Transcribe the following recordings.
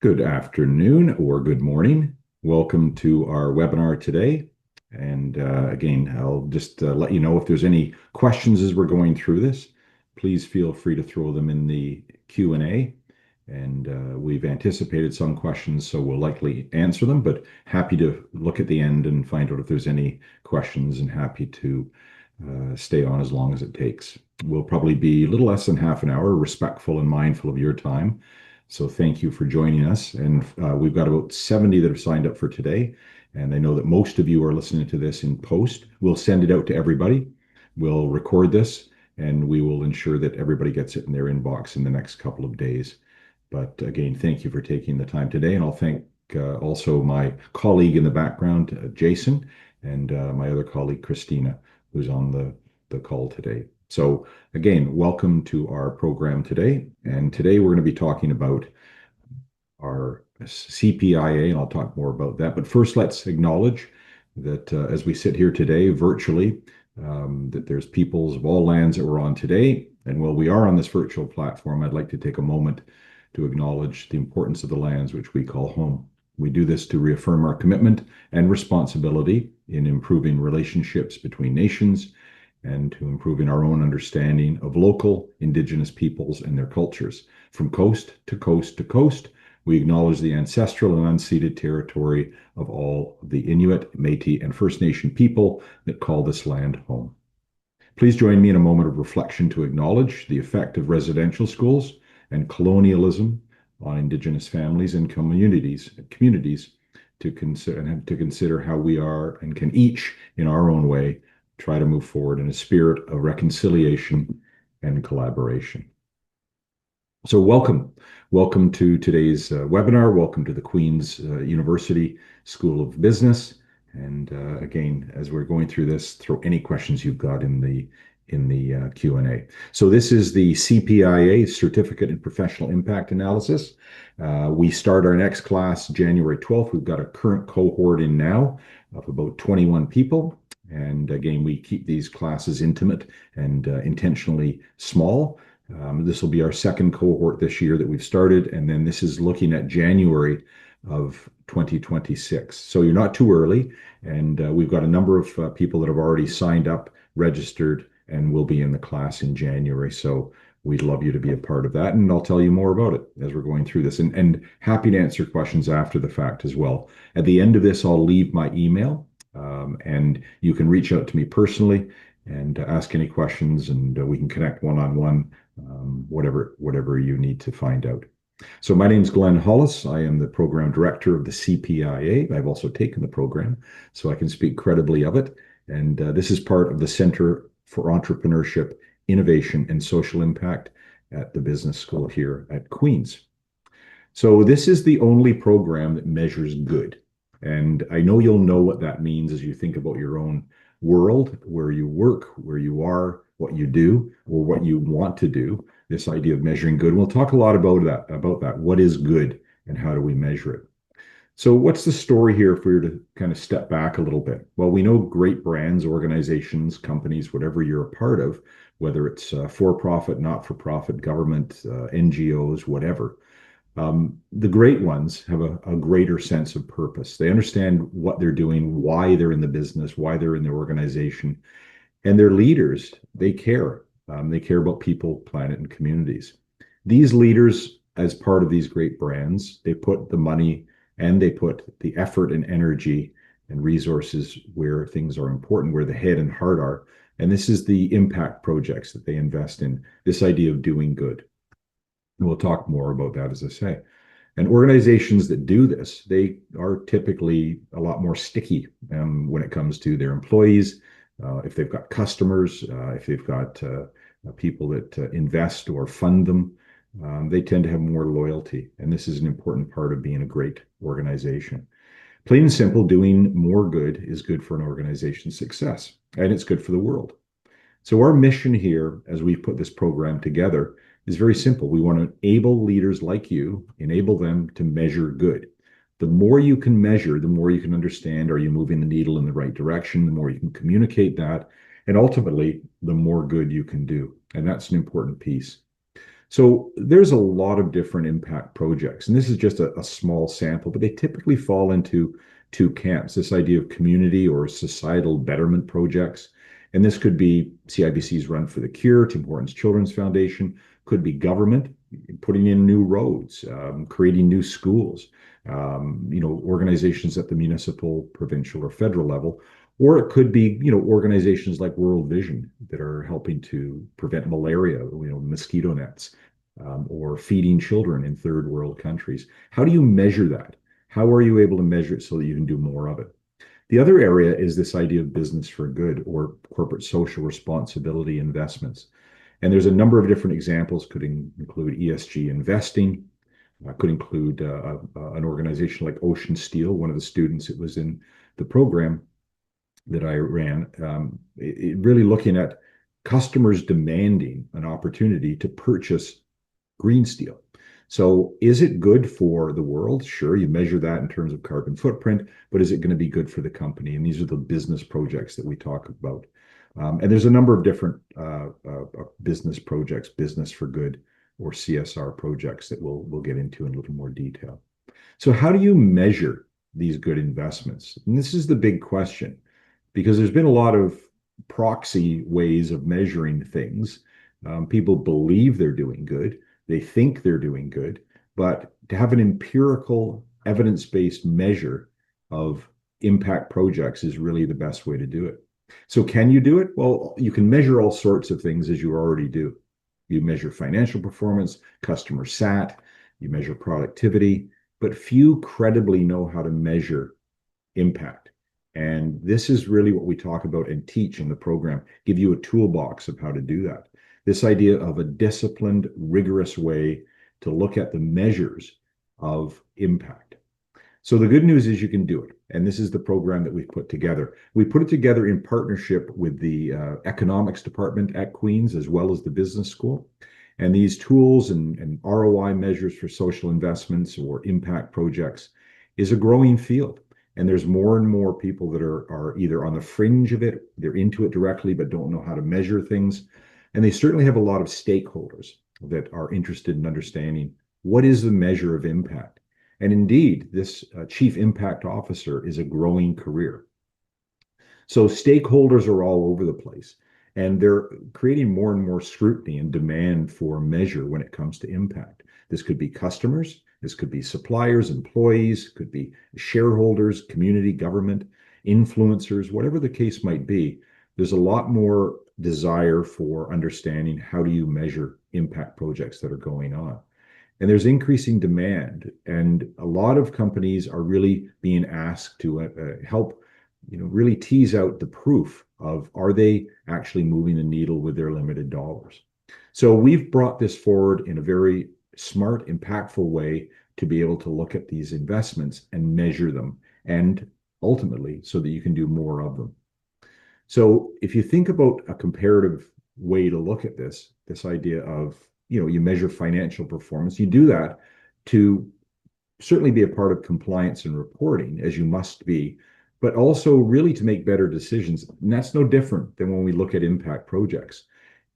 Good afternoon or good morning. Welcome to our webinar today. And again, I'll just let you know if there's any questions as we're going through this. Please feel free to throw them in the Q&A. And we've anticipated some questions, so we'll likely answer them, but happy to look at the end and find out if there's any questions and happy to stay on as long as it takes. We'll probably be a little less than half an hour, respectful and mindful of your time. So thank you for joining us. And we've got about 70 that have signed up for today. And I know that most of you are listening to this in post. We'll send it out to everybody. We'll record this and we will ensure that everybody gets it in their inbox in the next couple of days. But again, thank you for taking the time today. And I'll thank also my colleague in the background, Jason, and my other colleague, Christina, who's on the call today. So again, welcome to our program today. And today we're going to be talking about our CPIA, and I'll talk more about that. But first, let's acknowledge that as we sit here today virtually, that there's peoples of all lands that we're on today. And while we are on this virtual platform, I'd like to take a moment to acknowledge the importance of the lands which we call home. We do this to reaffirm our commitment and responsibility in improving relationships between nations and to improving our own understanding of local Indigenous peoples and their cultures. From coast to coast to coast, we acknowledge the ancestral and unceded territory of all the Inuit, Métis, and First Nation people that call this land home. Please join me in a moment of reflection to acknowledge the effect of residential schools and colonialism on Indigenous families and communities to consider how we are and can each, in our own way, try to move forward in a spirit of reconciliation and collaboration. So welcome to today's webinar. Welcome to the Queen's University School of Business. And again, as we're going through this, throw any questions you've got in the Q&A. So this is the CPIA, Certificate in Professional Impact Analysis. We start our next class January 12th. We've got a current cohort in now of about 21 people. And again, we keep these classes intimate and intentionally small. This will be our second cohort this year that we've started. And then this is looking at January of 2026. So you're not too early. And we've got a number of people that have already signed up, registered, and will be in the class in January. So we'd love you to be a part of that. And I'll tell you more about it as we're going through this. And happy to answer questions after the fact as well. At the end of this, I'll leave my email. And you can reach out to me personally and ask any questions, and we can connect one-on-one, whatever you need to find out. So my name is Glenn Hollis. I am the program director of the CPIA. I've also taken the program, so I can speak credibly of it. And this is part of the Center for Entrepreneurship, Innovation, and Social Impact at the Business School here at Queen's. So this is the only program that measures good. And I know you'll know what that means as you think about your own world, where you work, where you are, what you do, or what you want to do, this idea of measuring good. We'll talk a lot about that. What is good and how do we measure it? So what's the story here if we were to kind of step back a little bit? Well, we know great brands, organizations, companies, whatever you're a part of, whether it's for-profit, not-for-profit, government, NGOs, whatever. The great ones have a greater sense of purpose. They understand what they're doing, why they're in the business, why they're in the organization. And their leaders, they care. They care about people, planet, and communities. These leaders, as part of these great brands, they put the money and they put the effort and energy and resources where things are important, where the head and heart are. And this is the impact projects that they invest in, this idea of doing good. And we'll talk more about that, as I say. And organizations that do this, they are typically a lot more sticky when it comes to their employees. If they've got customers, if they've got people that invest or fund them, they tend to have more loyalty. And this is an important part of being a great organization. Plain and simple, doing more good is good for an organization's success, and it's good for the world. So our mission here, as we put this program together, is very simple. We want to enable leaders like you, enable them to measure good. The more you can measure, the more you can understand, are you moving the needle in the right direction? The more you can communicate that, and ultimately, the more good you can do. And that's an important piece. So there's a lot of different impact projects, and this is just a small sample, but they typically fall into two camps, this idea of community or societal betterment projects. And this could be CIBC's Run for the Cure, Tim Hortons Children's Foundation, could be government, putting in new roads, creating new schools, organizations at the municipal, provincial, or federal level. Or it could be, organizations like World Vision that are helping to prevent malaria, mosquito nets, or feeding children in third world countries. How do you measure that? How are you able to measure it so that you can do more of it? The other area is this idea of business for good or corporate social responsibility investments. And there's a number of different examples, could include ESG investing, could include an organization like Ocean Steel. One of the students that was in the program that I ran, really looking at customers demanding an opportunity to purchase green steel. So is it good for the world? Sure, you measure that in terms of carbon footprint, but is it going to be good for the company? And these are the business projects that we talk about. And there's a number of different business projects, business for good or CSR projects that we'll get into in a little more detail. So how do you measure these good investments? And this is the big question, because there's been a lot of proxy ways of measuring things. People believe they're doing good. They think they're doing good, but to have an empirical, evidence-based measure of impact projects is really the best way to do it. So can you do it? Well, you can measure all sorts of things as you already do. You measure financial performance, customer sat, you measure productivity, but few credibly know how to measure impact. And this is really what we talk about and teach in the program, give you a toolbox of how to do that. This idea of a disciplined, rigorous way to look at the measures of impact. So the good news is you can do it. And this is the program that we've put together. We put it together in partnership with the economics department at Queen's, as well as the business school. And these tools and ROI measures for social investments or impact projects is a growing field. And there's more and more people that are either on the fringe of it, they're into it directly, but don't know how to measure things. And they certainly have a lot of stakeholders that are interested in understanding what is the measure of impact. And indeed, this chief impact officer is a growing career. So stakeholders are all over the place, and they're creating more and more scrutiny and demand for measure when it comes to impact. This could be customers, this could be suppliers, employees, could be shareholders, community, government, influencers, whatever the case might be. There's a lot more desire for understanding how do you measure impact projects that are going on. And there's increasing demand, and a lot of companies are really being asked to help, really tease out the proof of are they actually moving the needle with their limited dollars. So we've brought this forward in a very smart, impactful way to be able to look at these investments and measure them, and ultimately so that you can do more of them. So if you think about a comparative way to look at this idea of, you measure financial performance, you do that to certainly be a part of compliance and reporting, as you must be, but also really to make better decisions. And that's no different than when we look at impact projects.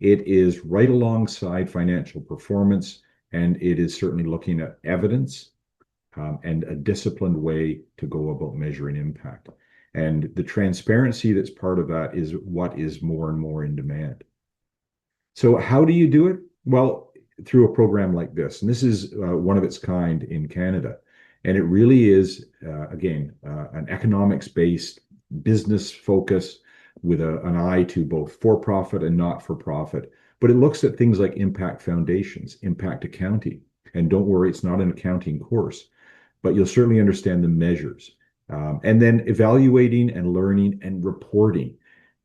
It is right alongside financial performance, and it is certainly looking at evidence and a disciplined way to go about measuring impact. And the transparency that's part of that is what is more and more in demand. So how do you do it? Well, through a program like this. And this is one of its kind in Canada. And it really is, again, an economics-based business focus with an eye to both for-profit and not-for-profit. But it looks at things like impact foundations, impact accounting. And don't worry, it's not an accounting course, but you'll certainly understand the measures. And then evaluating and learning and reporting.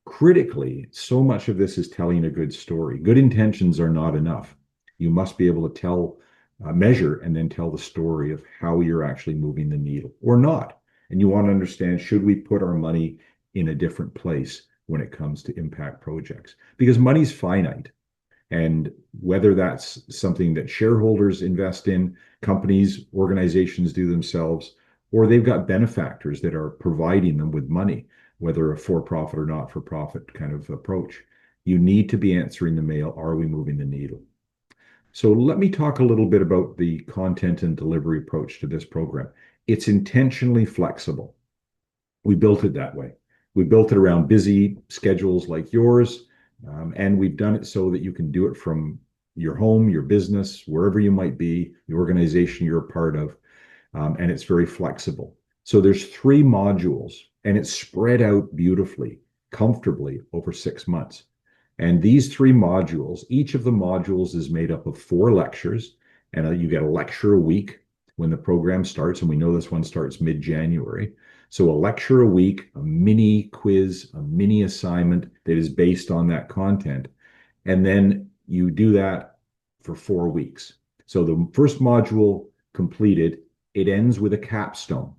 Critically, so much of this is telling a good story. Good intentions are not enough. You must be able to tell, measure, and then tell the story of how you're actually moving the needle or not. And you want to understand, should we put our money in a different place when it comes to impact projects? Because money's finite. And whether that's something that shareholders invest in, companies, organizations do themselves, or they've got benefactors that are providing them with money, whether a for-profit or not-for-profit kind of approach. You need to be answering the mail, are we moving the needle? So let me talk a little bit about the content and delivery approach to this program. It's intentionally flexible. We built it that way. We built it around busy schedules like yours, and we've done it so that you can do it from your home, your business, wherever you might be, the organization you're a part of, and it's very flexible. So there's 3 modules, and it's spread out beautifully, comfortably over 6 months. And these 3 modules, each of the modules is made up of 4 lectures, and you get a lecture a week when the program starts, and we know this one starts mid-January. So a lecture a week, a mini quiz, a mini assignment that is based on that content. And then you do that for 4 weeks. So the first module completed, it ends with a capstone.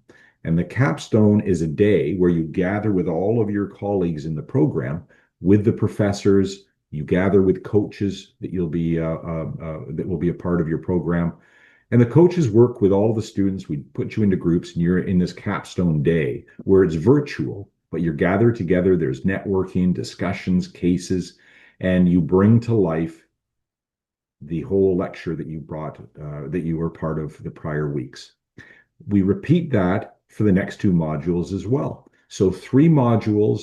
And the capstone is a day where you gather with all of your colleagues in the program, with the professors, you gather with coaches that you'll be that will be a part of your program. And the coaches work with all the students. We put you into groups, and you're in this capstone day where it's virtual, but you're gathered together. There's networking, discussions, cases, and you bring to life the whole lecture that you brought, that you were part of the prior weeks. We repeat that for the next 2 modules as well. So 3 modules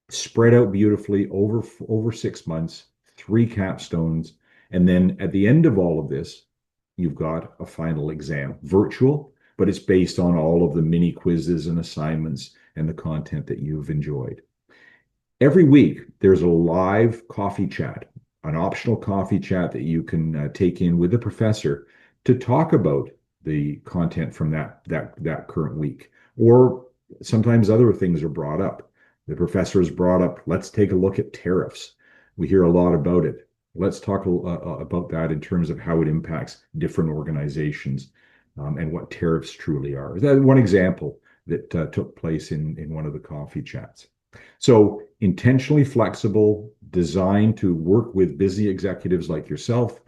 spread out beautifully over 6 months, 3 capstones, and then at the end of all of this, you've got a final exam, virtual, but it's based on all of the mini quizzes and assignments and the content that you've enjoyed. Every week, there's a live coffee chat, an optional coffee chat that you can take in with the professor to talk about the content from that current week. Or sometimes other things are brought up. The professor has brought up, let's take a look at tariffs. We hear a lot about it. Let's talk about that in terms of how it impacts different organizations, and what tariffs truly are. That's one example that took place in one of the coffee chats. So intentionally flexible, designed to work with busy executives like yourself.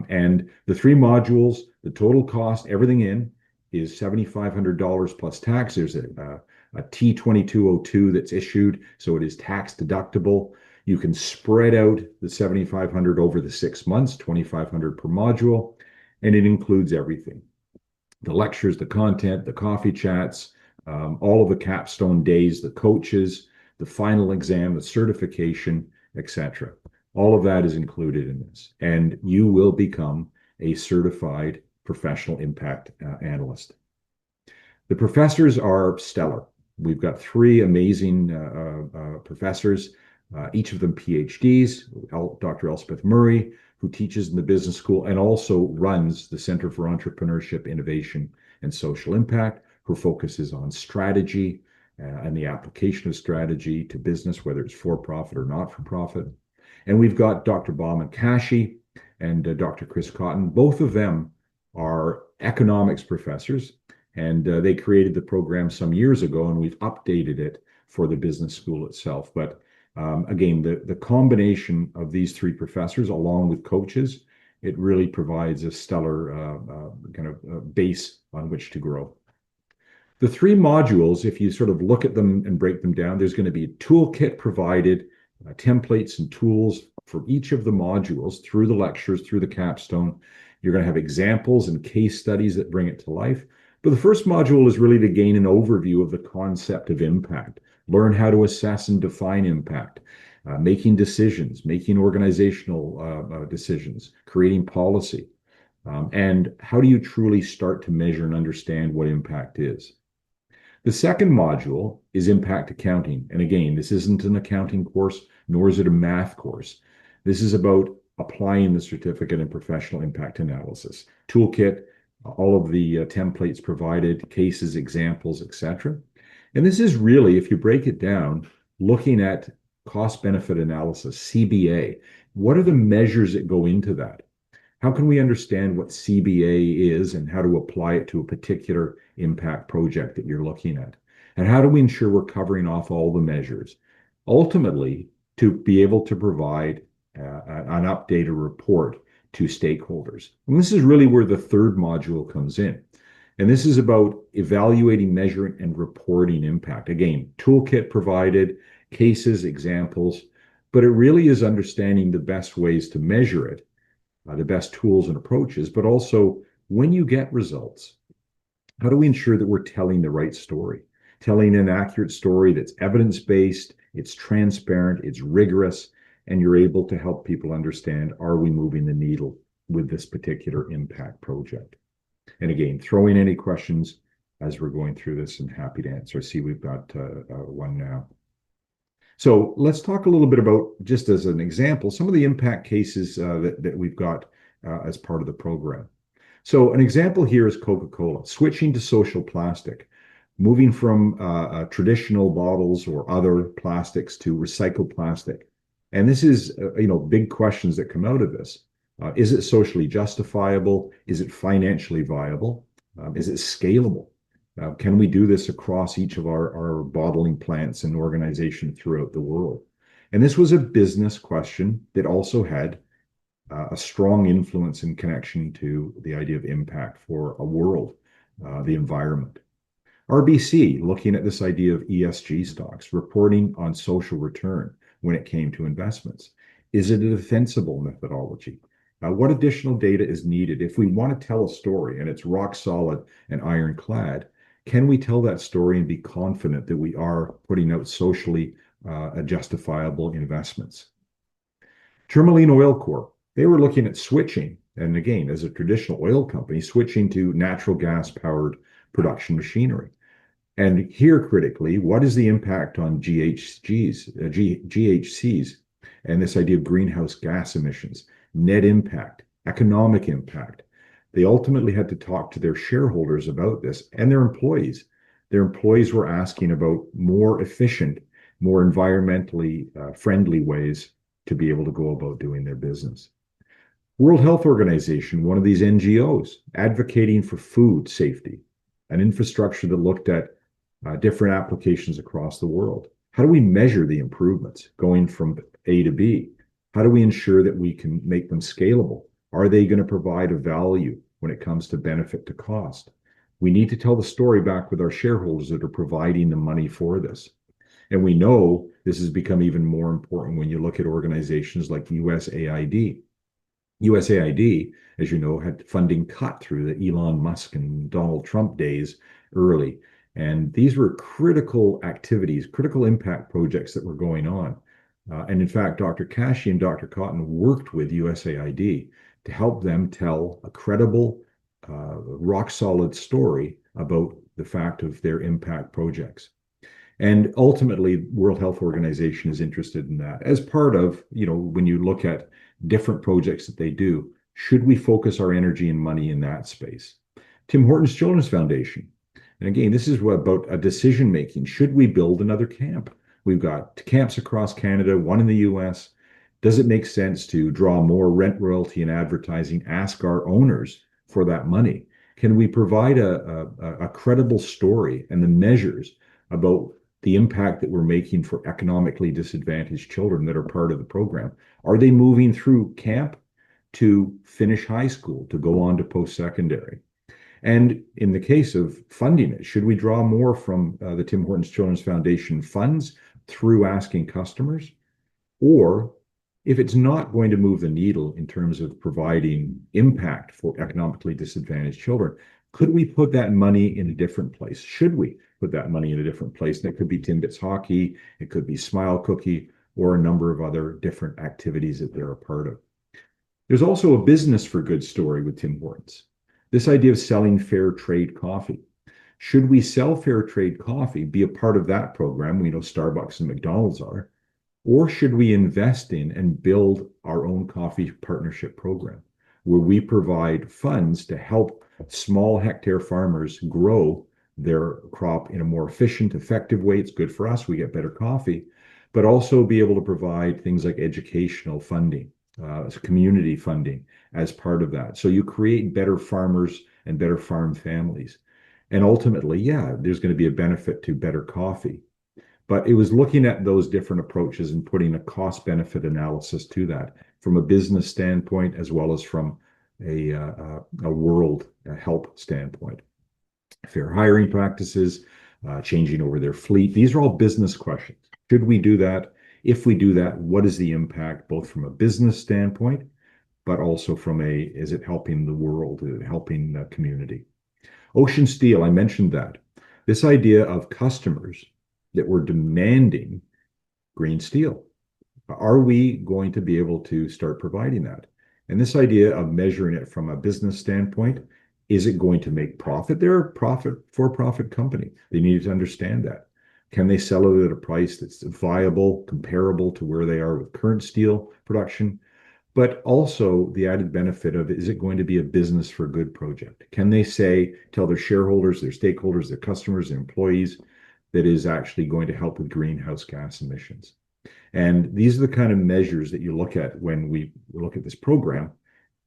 And the 3 modules, the total cost, everything in, is $7,500 plus tax. There's a T2202 that's issued, so it is tax deductible. You can spread out the $7,500 over the 6 months, $2,500 per module, and it includes everything. The lectures, the content, the coffee chats, all of the capstone days, the coaches, the final exam, the certification, etc. All of that is included in this, and you will become a certified professional impact analyst. The professors are stellar. We've got 3 amazing professors, each of them PhDs. Dr. Elspeth Murray, who teaches in the business school and also runs the Center for Entrepreneurship, Innovation, and Social Impact. Her focus is on strategy and the application of strategy to business, whether it's for-profit or not-for-profit. And we've got Dr. Bauman Kashi and Dr. Chris Cotton. Both of them are economics professors, and they created the program some years ago, and we've updated it for the business school itself. But again, the combination of these 3 professors, along with coaches, it really provides a stellar kind of base on which to grow. The 3 modules, if you sort of look at them and break them down, there's going to be a toolkit provided, templates and tools for each of the modules through the lectures, through the capstone. You're going to have examples and case studies that bring it to life. But the first module is really to gain an overview of the concept of impact, learn how to assess and define impact, making decisions, making organizational decisions, creating policy, and how do you truly start to measure and understand what impact is. The second module is impact accounting. And again, this isn't an accounting course, nor is it a math course. This is about applying the certificate in professional impact analysis. Toolkit, all of the templates provided, cases, examples, etc. And this is really, if you break it down, looking at cost benefit analysis, CBA. What are the measures that go into that? How can we understand what CBA is and how to apply it to a particular impact project that you're looking at? And how do we ensure we're covering off all the measures? Ultimately, to be able to provide an updated report to stakeholders. And this is really where the 3rd module comes in. And this is about evaluating, measuring, and reporting impact. Again, toolkit provided, cases, examples, but it really is understanding the best ways to measure it. the best tools and approaches, but also when you get results, how do we ensure that we're telling the right story, telling an accurate story that's evidence-based, it's transparent, it's rigorous, and you're able to help people understand, are we moving the needle with this particular impact project? And again, throw in any questions as we're going through this and happy to answer. I see we've got one now. So let's talk a little bit about, just as an example, some of the impact cases that we've got as part of the program. So an example here is Coca-Cola, switching to social plastic, moving from traditional bottles or other plastics to recycled plastic. And this is, big questions that come out of this. Is it socially justifiable? Is it financially viable? Is it scalable? Can we do this across each of our bottling plants and organizations throughout the world? And this was a business question that also had a strong influence and connection to the idea of impact for a world, the environment. RBC, looking at this idea of ESG stocks, reporting on social return when it came to investments. Is it a defensible methodology? What additional data is needed? If we want to tell a story and it's rock solid and ironclad, can we tell that story and be confident that we are putting out socially justifiable investments? Tourmaline Oil Corp, they were looking at switching, and again, as a traditional oil company, switching to natural gas powered production machinery. And here, critically, what is the impact on GHGs, and this idea of greenhouse gas emissions, net impact, economic impact? They ultimately had to talk to their shareholders about this and their employees. Their employees were asking about more efficient, more environmentally friendly ways to be able to go about doing their business. World Health Organization, one of these NGOs, advocating for food safety, an infrastructure that looked at different applications across the world. How do we measure the improvements going from A to B? How do we ensure that we can make them scalable? Are they going to provide a value when it comes to benefit to cost? We need to tell the story back with our shareholders that are providing the money for this. And we know this has become even more important when you look at organizations like USAID. USAID, as you know, had funding cut through the Elon Musk and Donald Trump days early. And these were critical activities, critical impact projects that were going on. And in fact, Dr. Kashi and Dr. Cotton worked with USAID to help them tell a credible, rock solid story about the fact of their impact projects. And ultimately, World Health Organization is interested in that as part of, when you look at different projects that they do, should we focus our energy and money in that space? Tim Hortons Children's Foundation. And again, this is about a decision making. Should we build another camp? We've got camps across Canada, one in the US. Does it make sense to draw more rent royalty and advertising, ask our owners for that money? Can we provide a credible story and the measures about the impact that we're making for economically disadvantaged children that are part of the program? Are they moving through camp to finish high school, to go on to post-secondary? And in the case of funding it, should we draw more from the Tim Hortons Children's Foundation funds through asking customers? Or if it's not going to move the needle in terms of providing impact for economically disadvantaged children, could we put that money in a different place? Should we put that money in a different place? And it could be Timbits Hockey, it could be Smile Cookie, or a number of other different activities that they're a part of. There's also a business for good story with Tim Hortons. This idea of selling fair trade coffee. Should we sell fair trade coffee, be a part of that program? We know Starbucks and McDonald's are. Or should we invest in and build our own coffee partnership program where we provide funds to help small hectare farmers grow their crop in a more efficient, effective way? It's good for us. We get better coffee, but also be able to provide things like educational funding, community funding as part of that. So you create better farmers and better farm families. And ultimately, there's going to be a benefit to better coffee. But it was looking at those different approaches and putting a cost benefit analysis to that from a business standpoint, as well as from a world health standpoint. Fair hiring practices, changing over their fleet. These are all business questions. Should we do that? If we do that, what is the impact, both from a business standpoint, but also from is it helping the world, helping the community? Ocean Steel, I mentioned that. This idea of customers that were demanding green steel. Are we going to be able to start providing that? And this idea of measuring it from a business standpoint, is it going to make profit? They're a for-profit company. They need to understand that. Can they sell it at a price that's viable, comparable to where they are with current steel production? But also the added benefit of, is it going to be a business for good project? Can they tell their shareholders, their stakeholders, their customers, their employees, that is actually going to help with greenhouse gas emissions? And these are the kind of measures that you look at when we look at this program,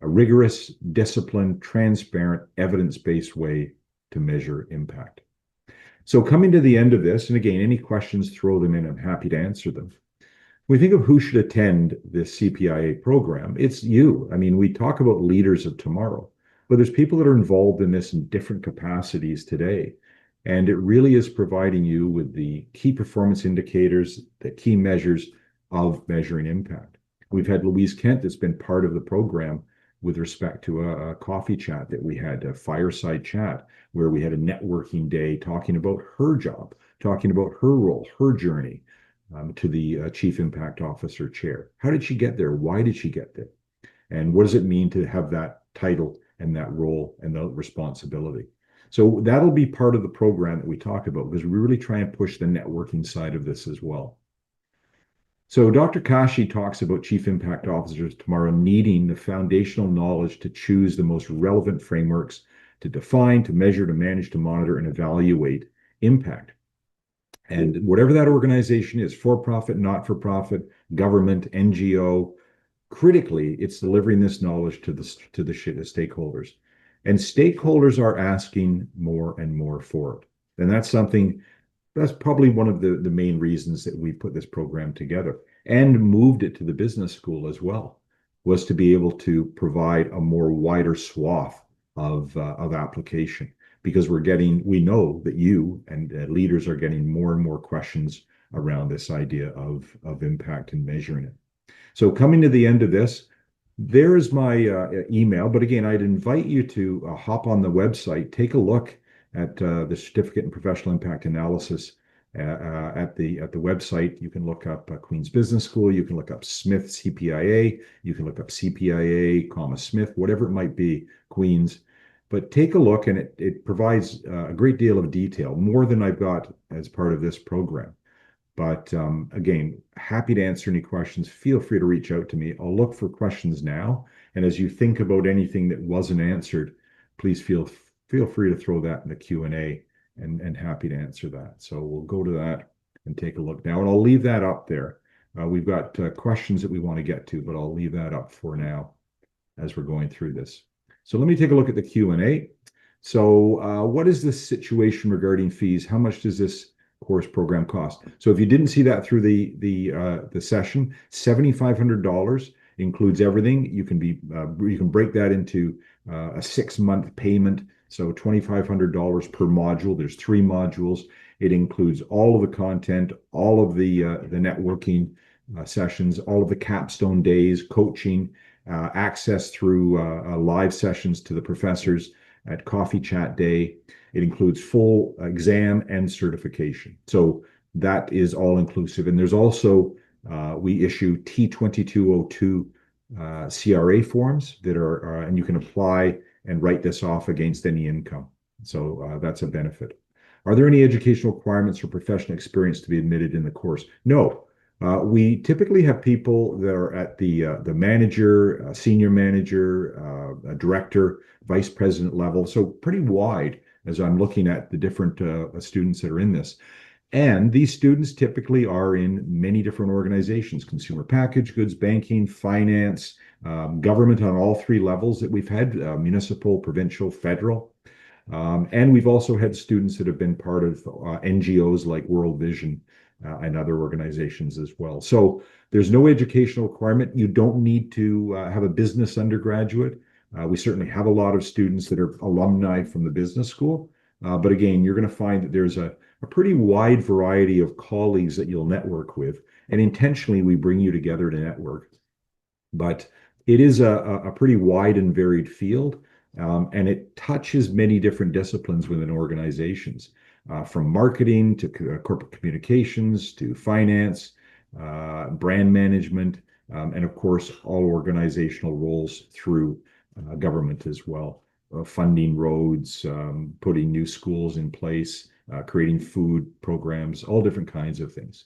a rigorous, disciplined, transparent, evidence-based way to measure impact. So coming to the end of this, and again, any questions, throw them in. I'm happy to answer them. When we think of who should attend this CPIA program, it's you. I mean, we talk about leaders of tomorrow, but there's people that are involved in this in different capacities today. And it really is providing you with the key performance indicators, the key measures of measuring impact. We've had Louise Kent that's been part of the program with respect to a coffee chat that we had, a fireside chat, where we had a networking day talking about her job, talking about her role, her journey to the Chief Impact Officer chair. How did she get there? Why did she get there? And what does it mean to have that title and that role and the responsibility? So that'll be part of the program that we talk about, because we really try and push the networking side of this as well. So Dr. Kashi talks about Chief Impact Officers tomorrow needing the foundational knowledge to choose the most relevant frameworks to define, to measure, to manage, to monitor, and evaluate impact. And whatever that organization is, for-profit, not-for-profit, government, NGO, critically, it's delivering this knowledge to the stakeholders. And stakeholders are asking more and more for it. And that's probably one of the main reasons that we put this program together and moved it to the business school as well, was to be able to provide a more wider swath of application, because we know that you and leaders are getting more and more questions around this idea of impact and measuring it. So coming to the end of this, there's my email. But again, I'd invite you to hop on the website, take a look at the Certificate in Professional Impact Analysis at the website. You can look up Queen's Business School. You can look up Smith CPIA. You can look up CPIA, Smith, whatever it might be, Queen's. But take a look, and it provides a great deal of detail, more than I've got as part of this program. But again, happy to answer any questions. Feel free to reach out to me. I'll look for questions now. And as you think about anything that wasn't answered, please feel free to throw that in the Q&A, and happy to answer that. So we'll go to that and take a look now. And I'll leave that up there. We've got questions that we want to get to, but I'll leave that up for now as we're going through this. So let me take a look at the Q&A. So what is the situation regarding fees? How much does this course program cost? So if you didn't see that through the session, $7,500 includes everything. You can break that into a 6-month payment, so $2,500 per module. There's 3 modules. It includes all of the content, all of the networking sessions, all of the capstone days, coaching, access through live sessions to the professors at Coffee Chat Day. It includes full exam and certification. So that is all inclusive. And there's also, we issue T2202 CRA forms that are, and you can apply and write this off against any income. So that's a benefit. Are there any educational requirements or professional experience to be admitted in the course? No. We typically have people that are at the manager, senior manager, director, vice president level. So pretty wide as I'm looking at the different students that are in this. And these students typically are in many different organizations: consumer packaged goods, banking, finance, government on all 3 levels that we've had, municipal, provincial, federal. And we've also had students that have been part of NGOs like World Vision and other organizations as well. So there's no educational requirement. You don't need to have a business undergraduate. We certainly have a lot of students that are alumni from the business school. But again, you're going to find that there's a pretty wide variety of colleagues that you'll network with. And intentionally, we bring you together to network. But It is a pretty wide and varied field, and it touches many different disciplines within organizations, from marketing to corporate communications to finance, brand management, and of course, all organizational roles through government as well, funding roads, putting new schools in place, creating food programs, all different kinds of things.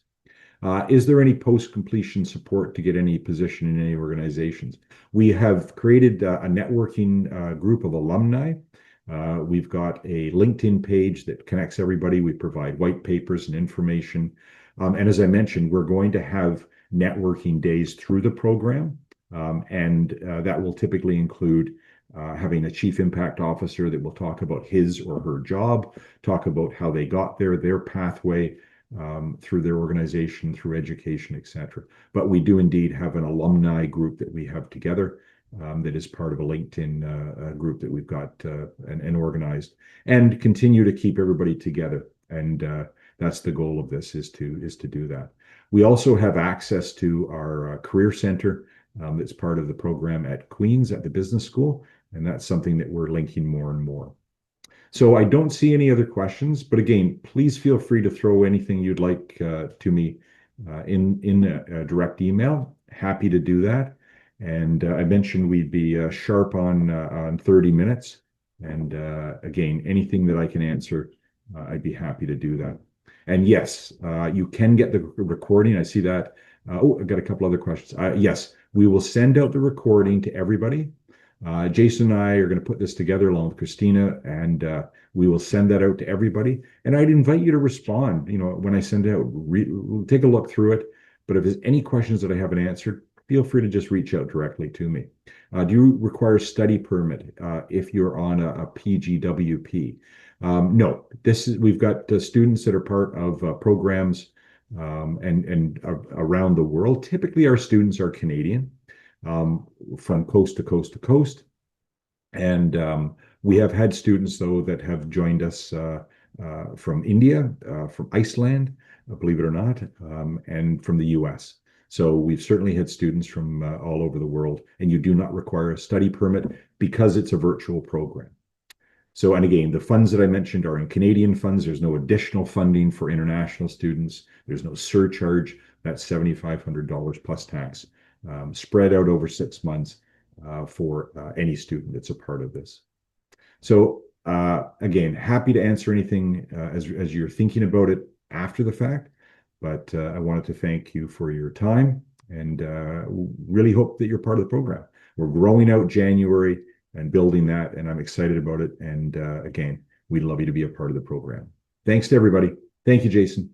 Is there any post-completion support to get any position in any organizations? We have created a networking group of alumni. We've got a LinkedIn page that connects everybody. We provide white papers and information. And as I mentioned, we're going to have networking days through the program. And that will typically include having a chief impact officer that will talk about his or her job, talk about how they got there, their pathway, through their organization, through education, etc. But we do indeed have an alumni group that we have together that is part of a LinkedIn group that we've got and organized, and continue to keep everybody together. And that's the goal of this, is to do that. We also have access to our career center that's part of the program at Queen's at the business school, and that's something that we're linking more and more. So I don't see any other questions, but again, please feel free to throw anything you'd like to me in a direct email. Happy to do that. And I mentioned we'd be sharp on 30 minutes. And again, anything that I can answer, I'd be happy to do that. And yes, you can get the recording. I see that. Oh, I've got a couple other questions. Yes, we will send out the recording to everybody. Jason and I are going to put this together along with Christina, and we will send that out to everybody. And I'd invite you to respond. You know, when I send it out, we'll take a look through it. But if there's any questions that I haven't answered, feel free to just reach out directly to me. Do you require a study permit if you're on a PGWP? No, we've got students that are part of programs and around the world. Typically, our students are Canadian. From coast to coast to coast. And we have had students, though, that have joined us from India, from Iceland, believe it or not, and from the US. So we've certainly had students from all over the world, and you do not require a study permit because it's a virtual program. So, and again, the funds that I mentioned are in Canadian funds. There's no additional funding for international students. There's no surcharge. That's $7,500 plus tax. Spread out over 6 months for any student that's a part of this. So again, happy to answer anything as you're thinking about it after the fact, but I wanted to thank you for your time, and really hope that you're part of the program. We're growing out January and building that, and I'm excited about it. And again, we'd love you to be a part of the program. Thanks to everybody. Thank you, Jason.